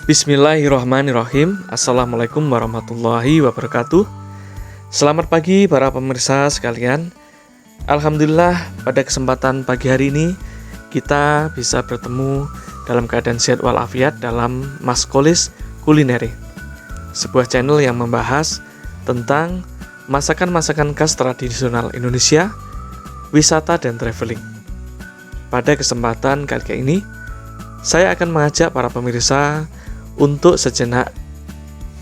Bismillahirrahmanirrahim. Assalamualaikum warahmatullahi wabarakatuh. Selamat pagi para pemirsa sekalian. Alhamdulillah pada kesempatan pagi hari ini kita bisa bertemu dalam keadaan sehat walafiat dalam Maskolis Kulineri, sebuah channel yang membahas tentang masakan-masakan khas tradisional Indonesia, wisata dan traveling. Pada kesempatan kali ini saya akan mengajak para pemirsa untuk sejenak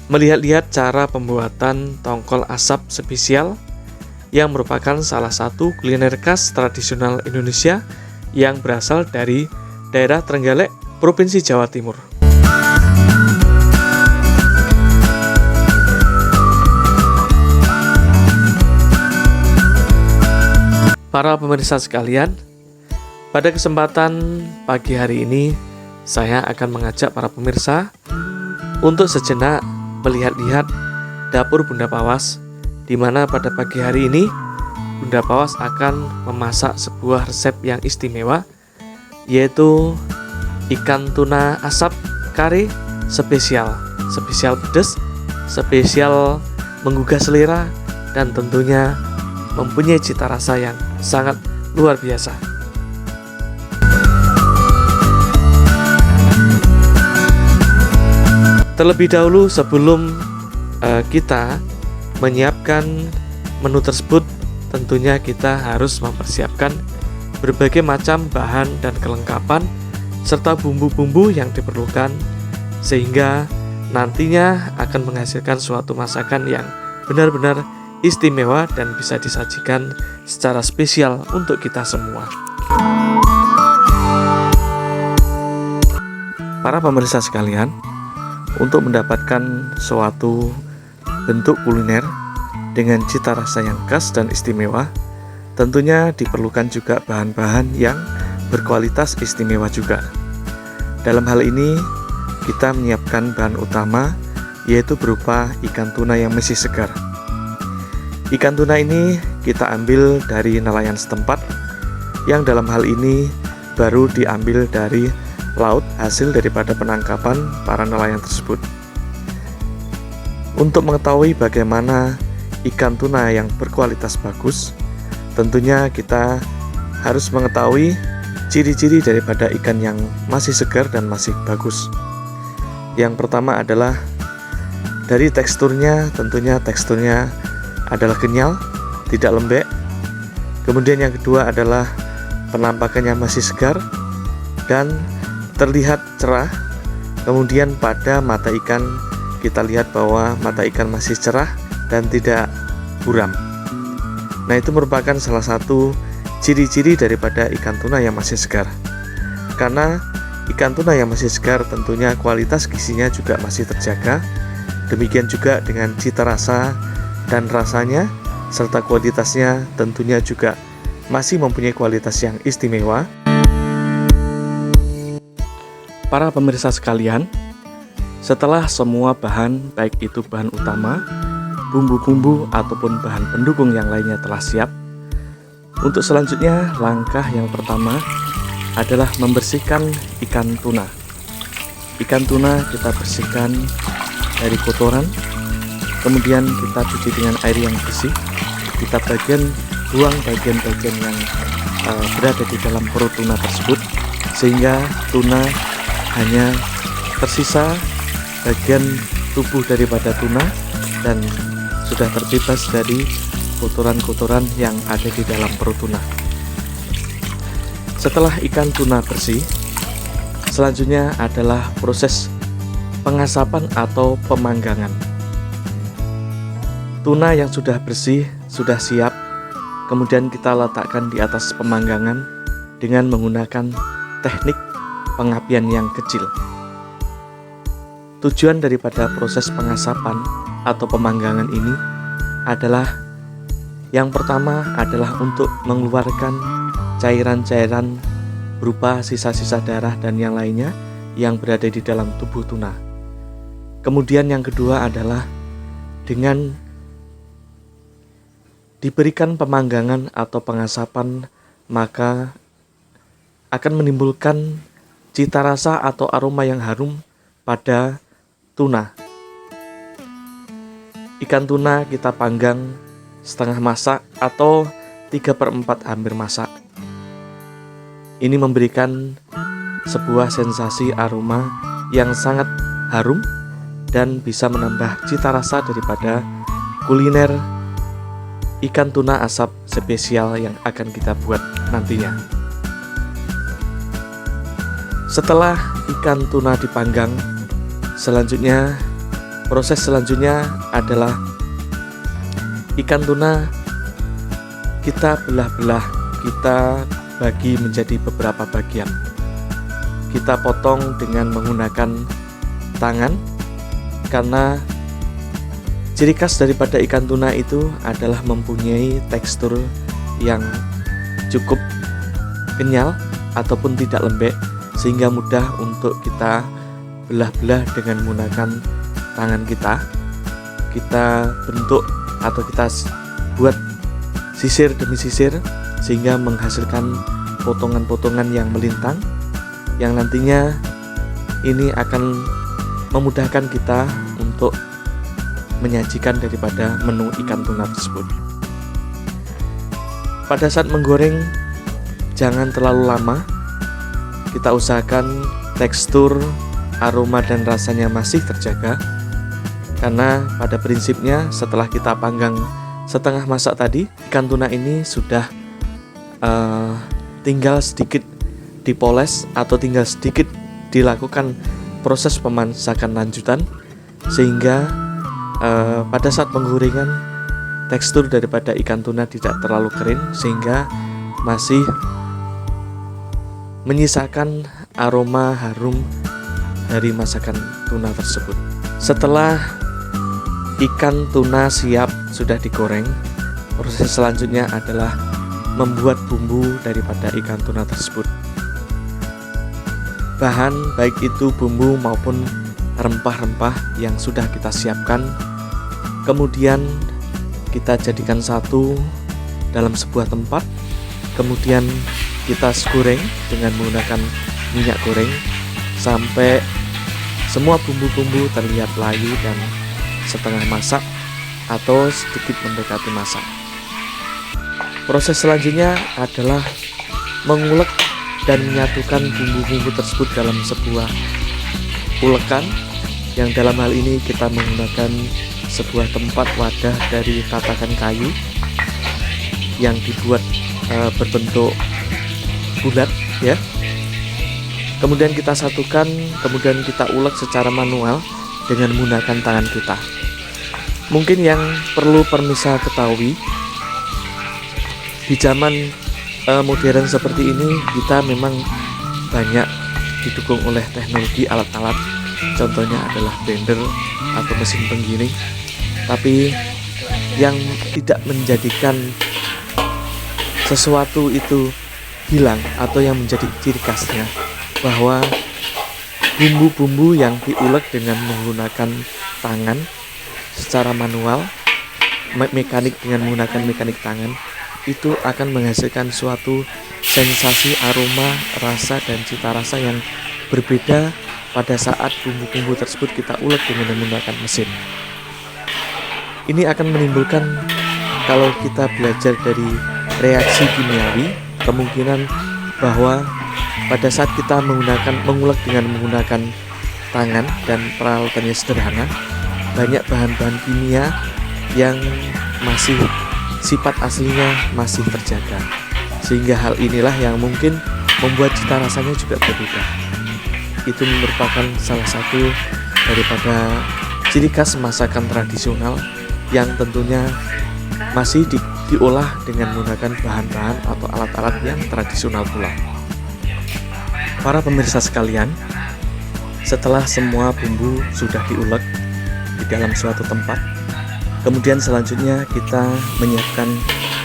melihat-lihat cara pembuatan tongkol asap spesial yang merupakan salah satu kuliner khas tradisional Indonesia yang berasal dari daerah Trenggalek, Provinsi Jawa Timur. Para pemirsa sekalian, pada kesempatan pagi hari ini saya akan mengajak para pemirsa untuk sejenak melihat-lihat dapur Bunda Pawas, di mana pada pagi hari ini Bunda Pawas akan memasak sebuah resep yang istimewa, yaitu ikan tuna asap kare spesial pedas, spesial menggugah selera, dan tentunya mempunyai cita rasa yang sangat luar biasa. Terlebih dahulu sebelum kita menyiapkan menu tersebut, tentunya kita harus mempersiapkan berbagai macam bahan dan kelengkapan serta bumbu-bumbu yang diperlukan, sehingga nantinya akan menghasilkan suatu masakan yang benar-benar istimewa dan bisa disajikan secara spesial untuk kita semua. Para pemirsa sekalian, untuk mendapatkan suatu bentuk kuliner dengan cita rasa yang khas dan istimewa, tentunya diperlukan juga bahan-bahan yang berkualitas istimewa juga. Dalam hal ini, kita menyiapkan bahan utama, yaitu berupa ikan tuna yang masih segar. Ikan tuna ini kita ambil dari nelayan setempat, yang dalam hal ini baru diambil dari laut hasil daripada penangkapan para nelayan tersebut. Untuk mengetahui bagaimana ikan tuna yang berkualitas bagus, tentunya kita harus mengetahui ciri-ciri daripada ikan yang masih segar dan masih bagus. Yang pertama adalah dari teksturnya, tentunya teksturnya adalah kenyal, tidak lembek. Kemudian yang kedua adalah penampakannya masih segar dan terlihat cerah. Kemudian pada mata ikan kita lihat bahwa mata ikan masih cerah dan tidak buram. Nah, itu merupakan salah satu ciri-ciri daripada ikan tuna yang masih segar. Karena ikan tuna yang masih segar tentunya kualitas gizinya juga masih terjaga. Demikian juga dengan cita rasa dan rasanya serta kualitasnya tentunya juga masih mempunyai kualitas yang istimewa. Para pemirsa sekalian, setelah semua bahan, baik itu bahan utama, bumbu-bumbu, ataupun bahan pendukung yang lainnya telah siap, untuk selanjutnya langkah yang pertama adalah membersihkan ikan tuna. Ikan tuna kita bersihkan dari kotoran, kemudian kita cuci dengan air yang bersih. Kita buang bagian-bagian yang berada di dalam perut tuna tersebut, sehingga tuna hanya tersisa bagian tubuh daripada tuna dan sudah terbebas dari kotoran-kotoran yang ada di dalam perut tuna. Setelah ikan tuna bersih, selanjutnya adalah proses pengasapan atau pemanggangan. Tuna yang sudah bersih, sudah siap, kemudian kita letakkan di atas pemanggangan dengan menggunakan teknik pengapian yang kecil. Tujuan daripada proses pengasapan atau pemanggangan ini adalah yang pertama adalah untuk mengeluarkan cairan-cairan berupa sisa-sisa darah dan yang lainnya yang berada di dalam tubuh tuna. Kemudian yang kedua adalah dengan diberikan pemanggangan atau pengasapan, maka akan menimbulkan cita rasa atau aroma yang harum pada tuna. Ikan tuna kita panggang setengah masak atau 3/4 hampir masak. Ini memberikan sebuah sensasi aroma yang sangat harum dan bisa menambah cita rasa daripada kuliner ikan tuna asap spesial yang akan kita buat nantinya. Setelah ikan tuna dipanggang, proses selanjutnya adalah ikan tuna kita belah-belah, kita bagi menjadi beberapa bagian. Kita potong dengan menggunakan tangan, karena ciri khas daripada ikan tuna itu adalah mempunyai tekstur yang cukup kenyal ataupun tidak lembek, sehingga mudah untuk kita belah-belah dengan menggunakan tangan kita. Kita bentuk atau kita buat sisir demi sisir sehingga menghasilkan potongan-potongan yang melintang, yang nantinya ini akan memudahkan kita untuk menyajikan daripada menu ikan tuna tersebut. Pada saat menggoreng, jangan terlalu lama. Kita usahakan tekstur, aroma dan rasanya masih terjaga, karena pada prinsipnya setelah kita panggang setengah masak tadi, ikan tuna ini sudah tinggal sedikit dipoles atau tinggal sedikit dilakukan proses pemasakan lanjutan, sehingga pada saat penggorengan tekstur daripada ikan tuna tidak terlalu kering, sehingga masih menyisakan aroma harum dari masakan tuna tersebut. Setelah ikan tuna siap sudah digoreng, proses selanjutnya adalah membuat bumbu daripada ikan tuna tersebut. Bahan baik itu bumbu maupun rempah-rempah yang sudah kita siapkan, kemudian kita jadikan satu dalam sebuah tempat, kemudian kita goreng dengan menggunakan minyak goreng sampai semua bumbu-bumbu terlihat layu dan setengah masak atau sedikit mendekati masak. Proses selanjutnya adalah mengulek dan menyatukan bumbu-bumbu tersebut dalam sebuah ulekan, yang dalam hal ini kita menggunakan sebuah tempat wadah dari tatakan kayu yang dibuat berbentuk bulat ya. Kemudian kita satukan, kemudian kita ulek secara manual dengan menggunakan tangan kita. Mungkin yang perlu permisa ketahui, di zaman modern seperti ini kita memang banyak didukung oleh teknologi alat-alat, contohnya adalah blender atau mesin penggiling, tapi yang tidak menjadikan sesuatu itu hilang atau yang menjadi ciri khasnya, bahwa bumbu-bumbu yang diulek dengan menggunakan tangan secara manual, mekanik dengan menggunakan mekanik tangan, itu akan menghasilkan suatu sensasi aroma, rasa dan cita rasa yang berbeda pada saat bumbu-bumbu tersebut kita ulek dengan menggunakan mesin. Ini akan menimbulkan, kalau kita belajar dari reaksi kimiawi, kemungkinan bahwa pada saat kita mengulek dengan menggunakan tangan dan peralatannya sederhana, banyak bahan-bahan kimia yang masih sifat aslinya masih terjaga, sehingga hal inilah yang mungkin membuat cita rasanya juga berbeda. Itu merupakan salah satu daripada ciri khas masakan tradisional yang tentunya masih diolah dengan menggunakan bahan-bahan atau alat-alat yang tradisional pula. Para pemirsa sekalian, setelah semua bumbu sudah diulek di dalam suatu tempat, kemudian selanjutnya kita menyiapkan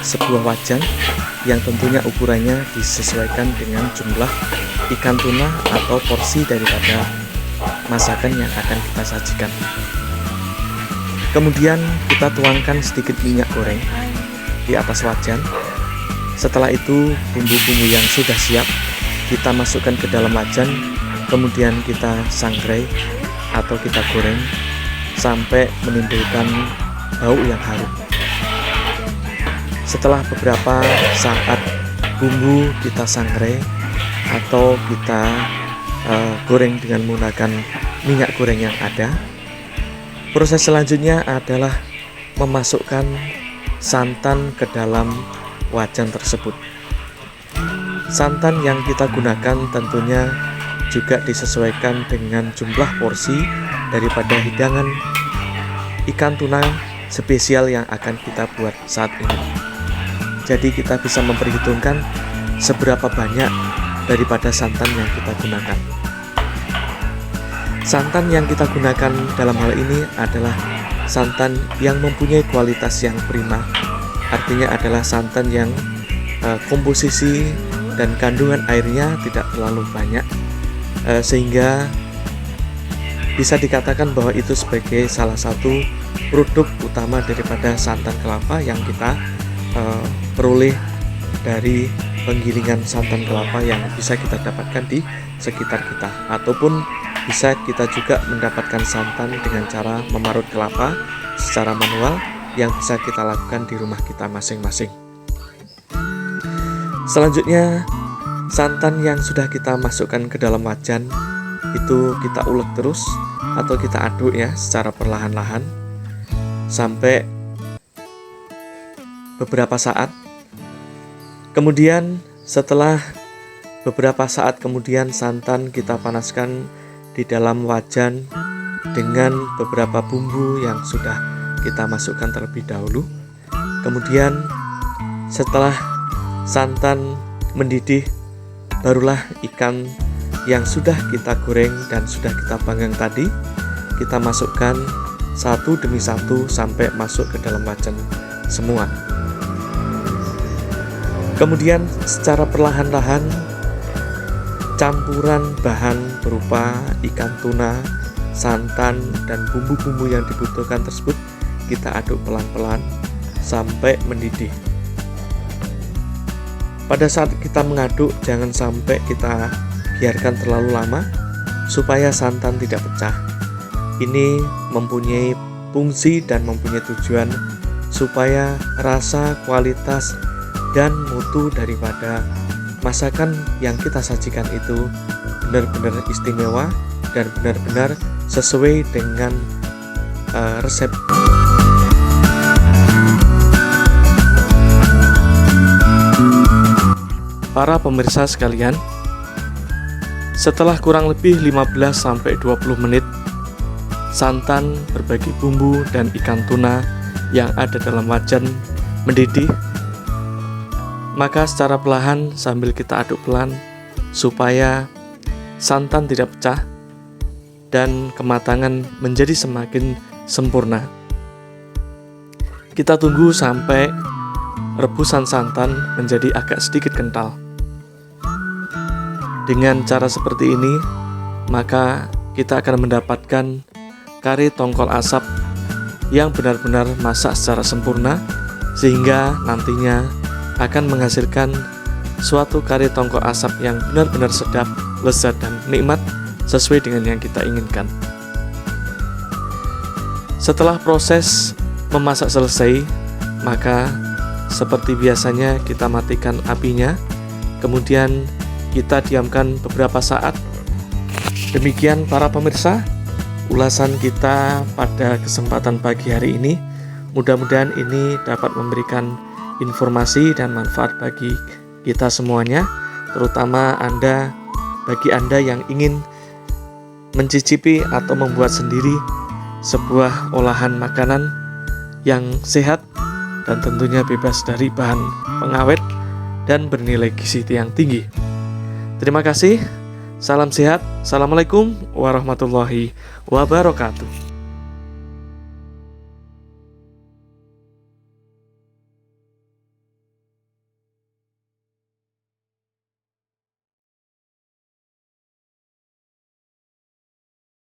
sebuah wajan yang tentunya ukurannya disesuaikan dengan jumlah ikan tuna atau porsi daripada masakan yang akan kita sajikan. Kemudian kita tuangkan sedikit minyak goreng di atas wajan. Setelah itu bumbu-bumbu yang sudah siap kita masukkan ke dalam wajan, kemudian kita sangrai atau kita goreng sampai menimbulkan bau yang harum. Setelah beberapa saat bumbu kita sangrai atau kita goreng dengan menggunakan minyak goreng yang ada, proses selanjutnya adalah memasukkan santan ke dalam wajan tersebut. Santan yang kita gunakan tentunya juga disesuaikan dengan jumlah porsi daripada hidangan ikan tuna spesial yang akan kita buat saat ini. Jadi kita bisa memperhitungkan seberapa banyak daripada santan yang kita gunakan. Santan yang kita gunakan dalam hal ini adalah santan yang mempunyai kualitas yang prima. Artinya adalah santan yang komposisi dan kandungan airnya tidak terlalu banyak, sehingga bisa dikatakan bahwa itu sebagai salah satu produk utama daripada santan kelapa yang kita peroleh dari penggilingan santan kelapa yang bisa kita dapatkan di sekitar kita, ataupun bisa kita juga mendapatkan santan dengan cara memarut kelapa secara manual yang bisa kita lakukan di rumah kita masing-masing. Selanjutnya, santan yang sudah kita masukkan ke dalam wajan itu kita ulek terus atau kita aduk ya secara perlahan-lahan sampai beberapa saat. Kemudian setelah beberapa saat kemudian santan kita panaskan di dalam wajan dengan beberapa bumbu yang sudah kita masukkan terlebih dahulu. Kemudian setelah santan mendidih, barulah ikan yang sudah kita goreng dan sudah kita panggang tadi kita masukkan satu demi satu sampai masuk ke dalam wajan semua. Kemudian secara perlahan-lahan campuran bahan berupa ikan tuna, santan, dan bumbu-bumbu yang dibutuhkan tersebut kita aduk pelan-pelan sampai mendidih. Pada saat kita mengaduk, jangan sampai kita biarkan terlalu lama supaya santan tidak pecah. Ini mempunyai fungsi dan mempunyai tujuan supaya rasa, kualitas, dan mutu daripada masakan yang kita sajikan itu benar-benar istimewa dan benar-benar sesuai dengan resep. Para pemirsa sekalian, setelah kurang lebih 15-20 menit santan, berbagai bumbu, dan ikan tuna yang ada dalam wajan mendidih, maka secara perlahan sambil kita aduk pelan supaya santan tidak pecah dan kematangan menjadi semakin sempurna, kita tunggu sampai rebusan santan menjadi agak sedikit kental. Dengan cara seperti ini, maka kita akan mendapatkan kari tongkol asap yang benar-benar masak secara sempurna, sehingga nantinya akan menghasilkan suatu kari tongkol asap yang benar-benar sedap, lezat, dan nikmat sesuai dengan yang kita inginkan. Setelah proses memasak selesai, maka seperti biasanya kita matikan apinya, kemudian kita diamkan beberapa saat. Demikian para pemirsa, ulasan kita pada kesempatan pagi hari ini. Mudah-mudahan ini dapat memberikan informasi dan manfaat bagi kita semuanya, terutama bagi Anda yang ingin mencicipi atau membuat sendiri sebuah olahan makanan yang sehat dan tentunya bebas dari bahan pengawet dan bernilai gizi yang tinggi. Terima kasih, salam sehat, assalamualaikum warahmatullahi wabarakatuh.